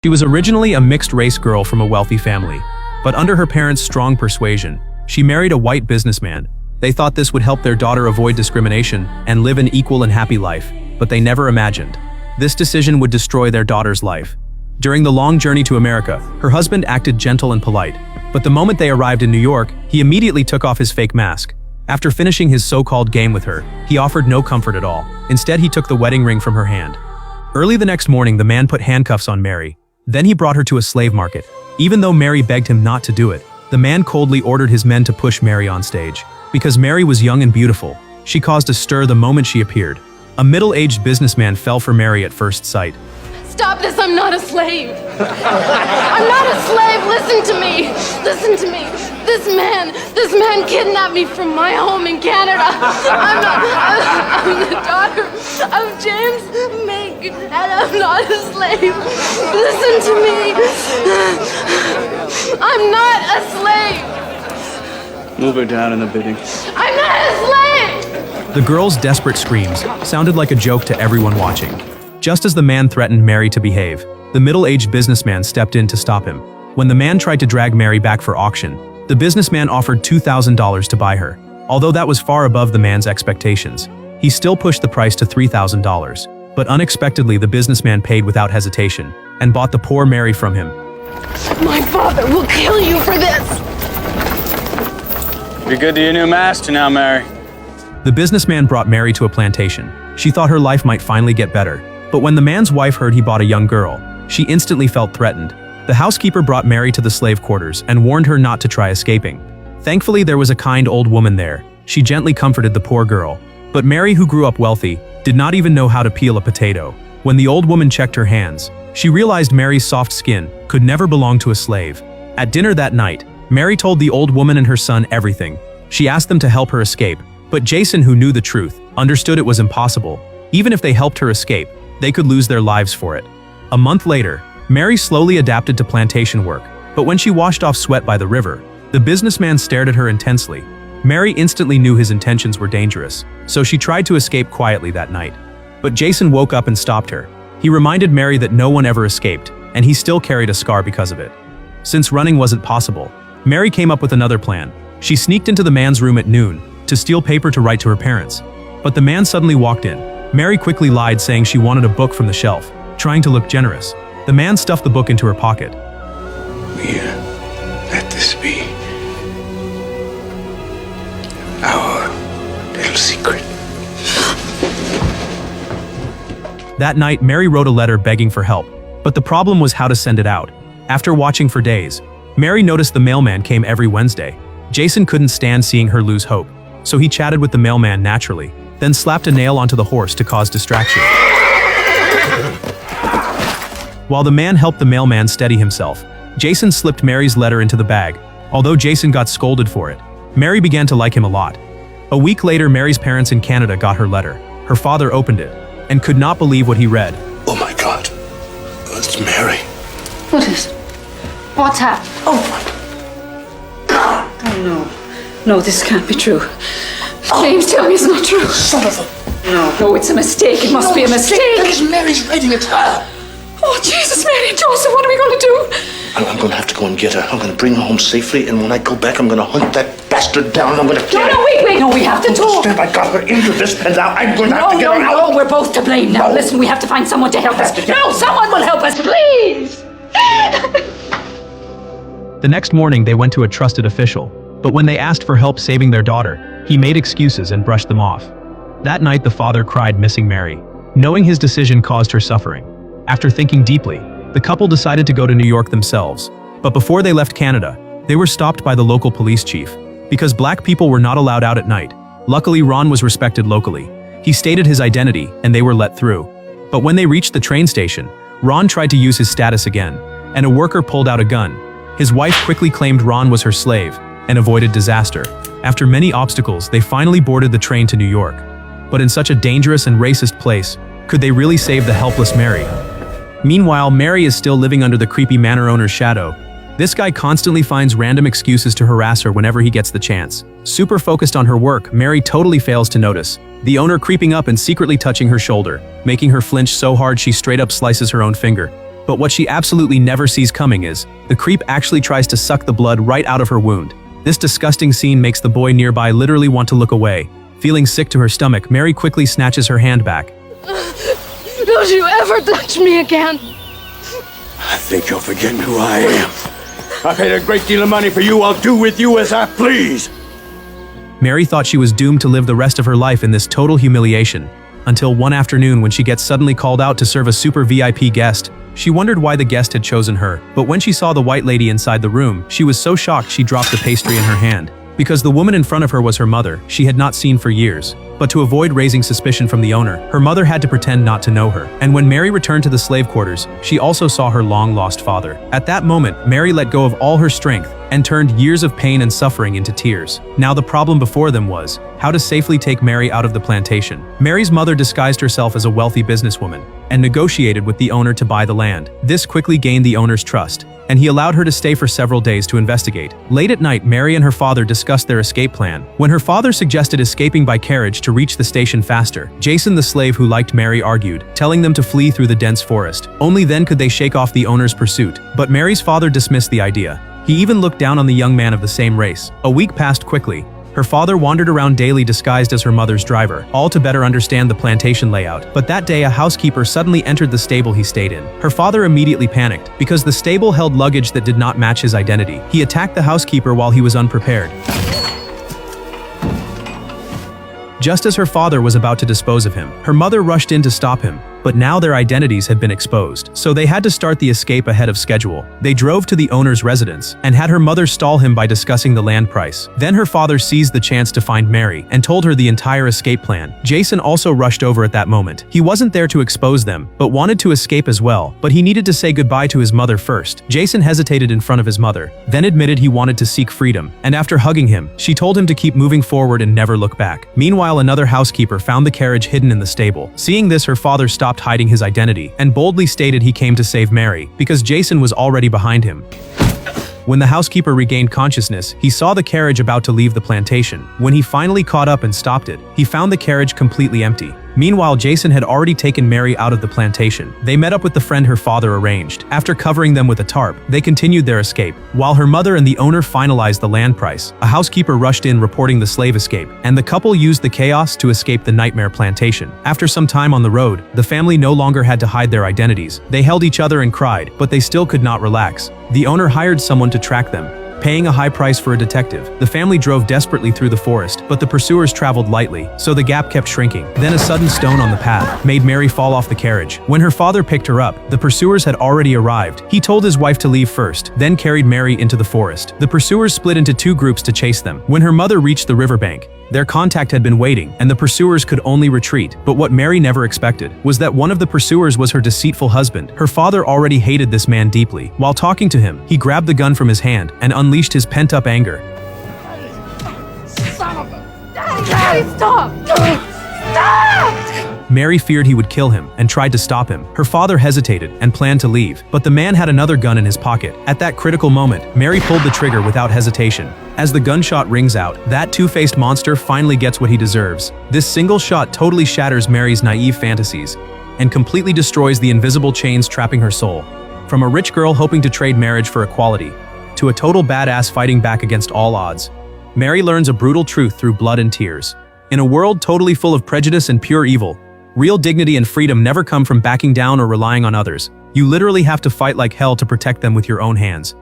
She was originally a mixed-race girl from a wealthy family, but under her parents' strong persuasion, she married a white businessman. They thought this would help their daughter avoid discrimination and live an equal and happy life, but they never imagined this decision would destroy their daughter's life. During the long journey to America, her husband acted gentle and polite, but the moment they arrived in New York, he immediately took off his fake mask. After finishing his so-called game with her, he offered no comfort at all. Instead, he took the wedding ring from her hand. Early the next morning, the man put handcuffs on Mary. Then he brought her to a slave market. Even though Mary begged him not to do it, the man coldly ordered his men to push Mary on stage. Because Mary was young and beautiful, she caused a stir the moment she appeared. A middle-aged businessman fell for Mary at first sight. Stop this, I'm not a slave. I'm not a slave, listen to me. Listen to me. This man kidnapped me from my home in Canada. I'm the daughter of James Mink, and I'm not a slave. Listen to me. I'm not a slave. Move her down in the bidding. I'm not a slave. The girl's desperate screams sounded like a joke to everyone watching. Just as the man threatened Mary to behave, the middle-aged businessman stepped in to stop him. When the man tried to drag Mary back for auction, the businessman offered $2,000 to buy her. Although that was far above the man's expectations, he still pushed the price to $3,000. But unexpectedly, the businessman paid without hesitation and bought the poor Mary from him. My father will kill you for this. Be good to your new master now, Mary. The businessman brought Mary to a plantation. She thought her life might finally get better. But when the man's wife heard he bought a young girl, she instantly felt threatened. The housekeeper brought Mary to the slave quarters and warned her not to try escaping. Thankfully, there was a kind old woman there. She gently comforted the poor girl. But Mary, who grew up wealthy, did not even know how to peel a potato. When the old woman checked her hands, she realized Mary's soft skin could never belong to a slave. At dinner that night, Mary told the old woman and her son everything. She asked them to help her escape, but Jason, who knew the truth, understood it was impossible. Even if they helped her escape, they could lose their lives for it. A month later, Mary slowly adapted to plantation work, but when she washed off sweat by the river, the businessman stared at her intensely. Mary instantly knew his intentions were dangerous, so she tried to escape quietly that night. But Jason woke up and stopped her. He reminded Mary that no one ever escaped, and he still carried a scar because of it. Since running wasn't possible, Mary came up with another plan. She sneaked into the man's room at noon to steal paper to write to her parents. But the man suddenly walked in. Mary quickly lied, saying she wanted a book from the shelf, trying to look generous. The man stuffed the book into her pocket. We'll let this be our little secret. That night, Mary wrote a letter begging for help, but the problem was how to send it out. After watching for days, Mary noticed the mailman came every Wednesday. Jason couldn't stand seeing her lose hope, so he chatted with the mailman naturally, then slapped a nail onto the horse to cause distraction. While the man helped the mailman steady himself, Jason slipped Mary's letter into the bag. Although Jason got scolded for it, Mary began to like him a lot. A week later, Mary's parents in Canada got her letter. Her father opened it and could not believe what he read. Oh my God. It's Mary. What is? What's happened? Oh my God. Oh no. No, this can't be true. James, tell me it's not true. Son of a... No, it's a mistake. It must be a mistake. That is Mary's writing. It's her. Oh, Jesus, Mary and Joseph, what are we going to do? I'm going to have to go and get her. I'm going to bring her home safely, and when I go back, I'm going to hunt that bastard down. I'm going to kill her. No, wait. No, we have to talk. Step, I got her into this, and now I'm going to have to get her out. No, we're both to blame now. No. Listen, we have to find someone to help us. No, someone will help us, please. The next morning, they went to a trusted official, but when they asked for help saving their daughter, he made excuses and brushed them off. That night, the father cried, missing Mary. Knowing his decision caused her suffering. After thinking deeply, the couple decided to go to New York themselves. But before they left Canada, they were stopped by the local police chief, because black people were not allowed out at night. Luckily, Ron was respected locally. He stated his identity, and they were let through. But when they reached the train station, Ron tried to use his status again, and a worker pulled out a gun. His wife quickly claimed Ron was her slave, and avoided disaster. After many obstacles, they finally boarded the train to New York. But in such a dangerous and racist place, could they really save the helpless Mary? Meanwhile, Mary is still living under the creepy manor owner's shadow. This guy constantly finds random excuses to harass her whenever he gets the chance. Super focused on her work, Mary totally fails to notice the owner creeping up and secretly touching her shoulder, making her flinch so hard she straight up slices her own finger. But what she absolutely never sees coming is, the creep actually tries to suck the blood right out of her wound. This disgusting scene makes the boy nearby literally want to look away. Feeling sick to her stomach, Mary quickly snatches her hand back. Don't you ever touch me again. I think you're forgetting who I am. I paid a great deal of money for you. I'll do with you as I please. Mary thought she was doomed to live the rest of her life in this total humiliation, until one afternoon when she gets suddenly called out to serve a super VIP guest. She wondered why the guest had chosen her, but when she saw the white lady inside the room, she was so shocked she dropped the pastry in her hand. Because the woman in front of her was her mother, she had not seen for years. But to avoid raising suspicion from the owner, her mother had to pretend not to know her. And when Mary returned to the slave quarters, she also saw her long-lost father. At that moment, Mary let go of all her strength and turned years of pain and suffering into tears. Now the problem before them was how to safely take Mary out of the plantation. Mary's mother disguised herself as a wealthy businesswoman and negotiated with the owner to buy the land. This quickly gained the owner's trust, and he allowed her to stay for several days to investigate. Late at night, Mary and her father discussed their escape plan. When her father suggested escaping by carriage to reach the station faster, Jason, the slave who liked Mary, argued, telling them to flee through the dense forest. Only then could they shake off the owner's pursuit. But Mary's father dismissed the idea. He even looked down on the young man of the same race. A week passed quickly. Her father wandered around daily disguised as her mother's driver, all to better understand the plantation layout. But that day, a housekeeper suddenly entered the stable he stayed in. Her father immediately panicked, because the stable held luggage that did not match his identity. He attacked the housekeeper while he was unprepared. Just as her father was about to dispose of him, her mother rushed in to stop him. But now their identities had been exposed, so they had to start the escape ahead of schedule. They drove to the owner's residence and had her mother stall him by discussing the land price. Then her father seized the chance to find Mary and told her the entire escape plan. Jason also rushed over at that moment. He wasn't there to expose them, but wanted to escape as well, but he needed to say goodbye to his mother first. Jason hesitated in front of his mother, then admitted he wanted to seek freedom, and after hugging him, she told him to keep moving forward and never look back. Meanwhile, another housekeeper found the carriage hidden in the stable. Seeing this, her father stopped hiding his identity and boldly stated he came to save Mary, because Jason was already behind him. When the housekeeper regained consciousness, he saw the carriage about to leave the plantation. When he finally caught up and stopped it, he found the carriage completely empty. Meanwhile, Jason had already taken Mary out of the plantation. They met up with the friend her father arranged. After covering them with a tarp, they continued their escape. While her mother and the owner finalized the land price, a housekeeper rushed in reporting the slave escape, and the couple used the chaos to escape the nightmare plantation. After some time on the road, the family no longer had to hide their identities. They held each other and cried, but they still could not relax. The owner hired someone to track them, paying a high price for a detective. The family drove desperately through the forest, but the pursuers traveled lightly, so the gap kept shrinking. Then a sudden stone on the path made Mary fall off the carriage. When her father picked her up, the pursuers had already arrived. He told his wife to leave first, then carried Mary into the forest. The pursuers split into two groups to chase them. When her mother reached the riverbank, their contact had been waiting, and the pursuers could only retreat. But what Mary never expected was that one of the pursuers was her deceitful husband. Her father already hated this man deeply. While talking to him, he grabbed the gun from his hand and unleashed his pent-up anger. Son of a... Daddy, stop! Stop! Mary feared he would kill him and tried to stop him. Her father hesitated and planned to leave, but the man had another gun in his pocket. At that critical moment, Mary pulled the trigger without hesitation. As the gunshot rings out, that two-faced monster finally gets what he deserves. This single shot totally shatters Mary's naive fantasies and completely destroys the invisible chains trapping her soul. From a rich girl hoping to trade marriage for equality, to a total badass fighting back against all odds, Mary learns a brutal truth through blood and tears. In a world totally full of prejudice and pure evil, real dignity and freedom never come from backing down or relying on others. You literally have to fight like hell to protect them with your own hands.